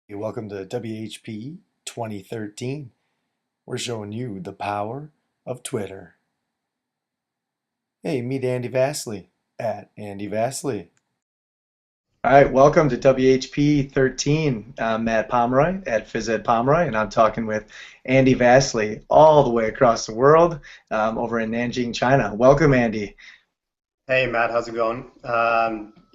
Hey, welcome to WHPE 2013. We're showing you the power of Twitter. Hey, meet Andy Vasily at Andy Vasily. All right, welcome to WHPE 13. I'm Matt Pomeroy at PhysEd Pomeroy, and I'm talking with Andy Vasily all the way across the world over in Nanjing, China. Welcome, Andy. Hey Matt, how's it going?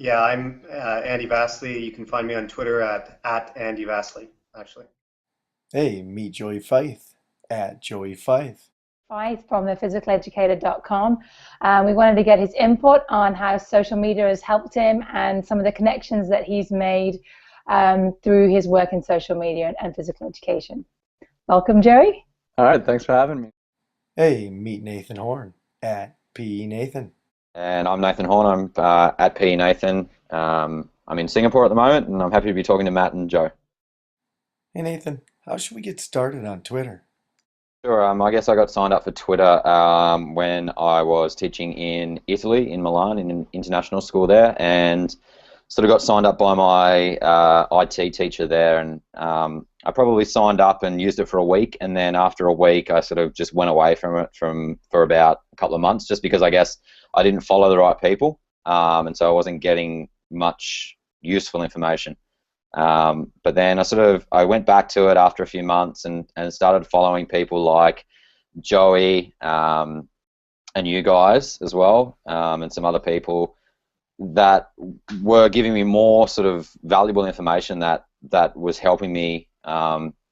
Yeah, I'm Andy Vasily. You can find me on Twitter at Andy Vasily, actually. Hey, meet Joey Fife at Joey Fife. Fife from the physicaleducator.com. We wanted to get his input on how social media has helped him and some of the connections that he's made through his work in social media and physical education. Welcome, Joey. All right, thanks for having me. Hey, meet Nathan Horn at PE Nathan. And I'm Nathan Horn. I'm at PE Nathan. I'm in Singapore at the moment, and I'm happy to be talking to Matt and Joe. Hey, Nathan, how should we get started on Twitter? Sure. I guess I got signed up for Twitter when I was teaching in Italy, in Milan, in an international school there, and sort of got signed up by my IT teacher there, and I probably signed up and used it for a week, and then after a week, I sort of just went away from it for about a couple of months, just because I guess I didn't follow the right people, and so I wasn't getting much useful information. But then I went back to it after a few months and started following people like Joey and you guys as well, and some other people that were giving me more sort of valuable information that was helping me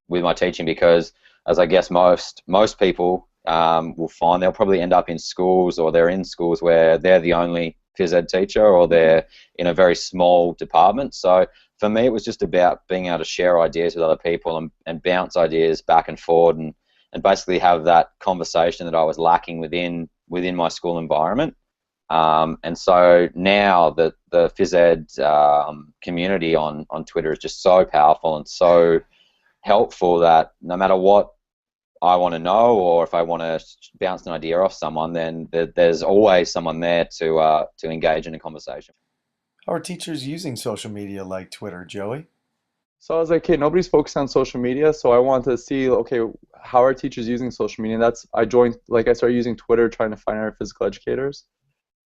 with my teaching, because as I guess most people will find, they'll probably end up in schools, or they're in schools where they're the only phys ed teacher, or they're in a very small department. So for me, it was just about being able to share ideas with other people and bounce ideas back and forward, and basically have that conversation that I was lacking within my school environment. And so now the phys ed community on Twitter is just so powerful and so helpful that no matter what I want to know, or if I want to bounce an idea off someone, then there's always someone there to engage in a conversation. How are teachers using social media like Twitter, Joey? So I was like, hey, nobody's focused on social media, so I wanted to see, okay, how are teachers using social media? And I started using Twitter, trying to find our physical educators,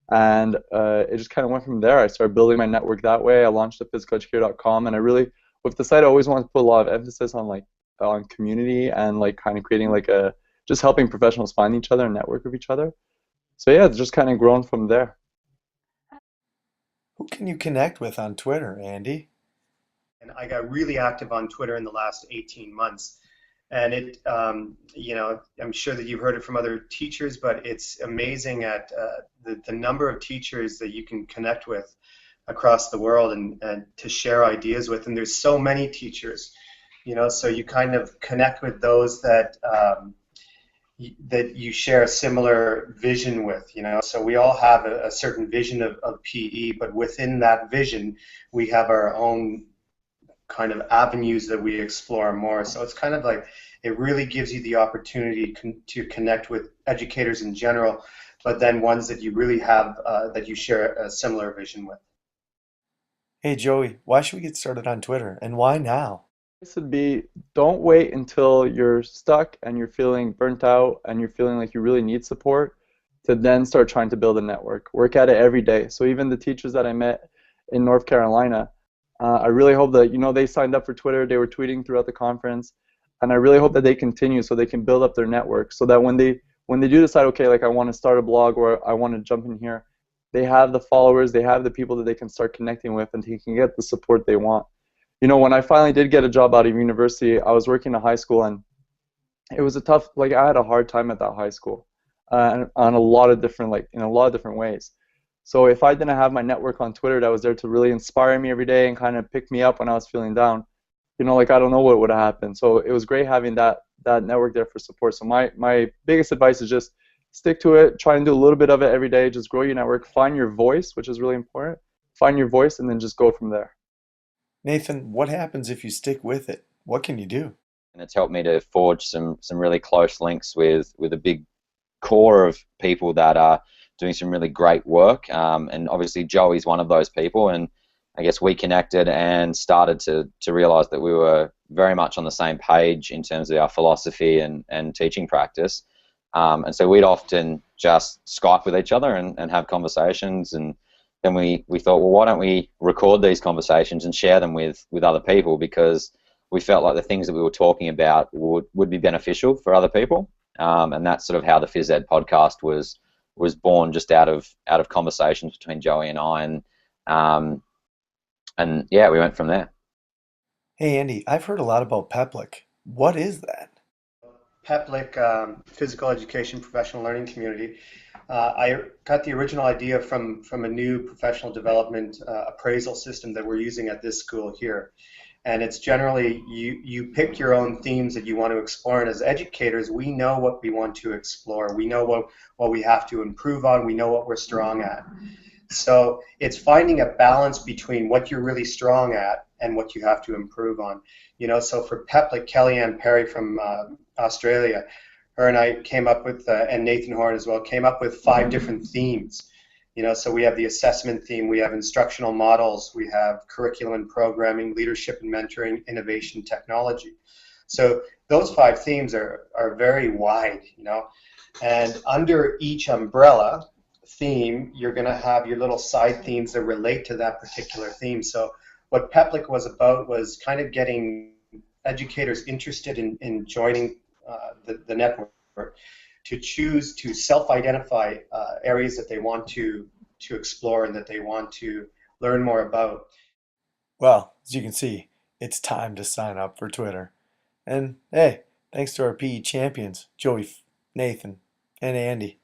and it just kind of went from there. I started building my network that way. I launched the physicaleducator.com, and with the site, I always wanted to put a lot of emphasis on community and kind of creating just helping professionals find each other and network with each other. So yeah, it's just kind of grown from there. Who can you connect with on Twitter, Andy? And I got really active on Twitter in the last 18 months. And I'm sure that you've heard it from other teachers, but it's amazing at the number of teachers that you can connect with across the world and to share ideas with. And there's so many teachers, so you kind of connect with those that you share a similar vision with, So we all have a certain vision of PE, but within that vision, we have our own kind of avenues that we explore more. So it's kind of like, it really gives you the opportunity to connect with educators in general, but then ones that you really have, that you share a similar vision with. Hey, Joey, why should we get started on Twitter, and why now? This would be, don't wait until you're stuck and you're feeling burnt out and you're feeling like you really need support to then start trying to build a network. Work at it every day. So even the teachers that I met in North Carolina, I really hope that, they signed up for Twitter, they were tweeting throughout the conference, and I really hope that they continue so they can build up their network, so that when they do decide, okay, I want to start a blog or I want to jump in here, they have the followers, they have the people that they can start connecting with, and they can get the support they want. When I finally did get a job out of university, I was working in a high school, and it was I had a hard time at that high school, on a lot of different, in a lot of different ways. So if I didn't have my network on Twitter that was there to really inspire me every day and kind of pick me up when I was feeling down, I don't know what would have happened. So it was great having that network there for support. So my biggest advice is just stick to it, try and do a little bit of it every day, just grow your network, find your voice, which is really important, find your voice, and then just go from there. Nathan, what happens if you stick with it? What can you do? And it's helped me to forge some really close links with a big core of people that are doing some really great work, and obviously Joey's one of those people, and I guess we connected and started to realize that we were very much on the same page in terms of our philosophy and teaching practice. And so we'd often just Skype with each other and have conversations. And then we thought, well, why don't we record these conversations and share them with other people, because we felt like the things that we were talking about would be beneficial for other people. And that's sort of how the Phys Ed podcast was born, just out of conversations between Joey and I. And yeah, we went from there. Hey Andy, I've heard a lot about Peplic. What is that? Peplic, Physical Education Professional Learning Community. I got the original idea from a new professional development appraisal system that we're using at this school here. And it's generally, you pick your own themes that you want to explore, and as educators, we know what we want to explore. We know what we have to improve on. We know what we're strong at. So it's finding a balance between what you're really strong at and what you have to improve on. So for Peplic, Kellyanne Perry from Australia, her and I came up with, and Nathan Horn as well, came up with 5 different themes. So we have the assessment theme, we have instructional models, we have curriculum and programming, leadership and mentoring, innovation, technology. So those 5 themes are very wide, and under each umbrella theme, you're going to have your little side themes that relate to that particular theme. So what Peplic was about was kind of getting educators interested in joining the network, to choose to self-identify areas that they want to explore and that they want to learn more about. Well, as you can see, it's time to sign up for Twitter. And hey, thanks to our PE champions, Joey, Nathan, and Andy.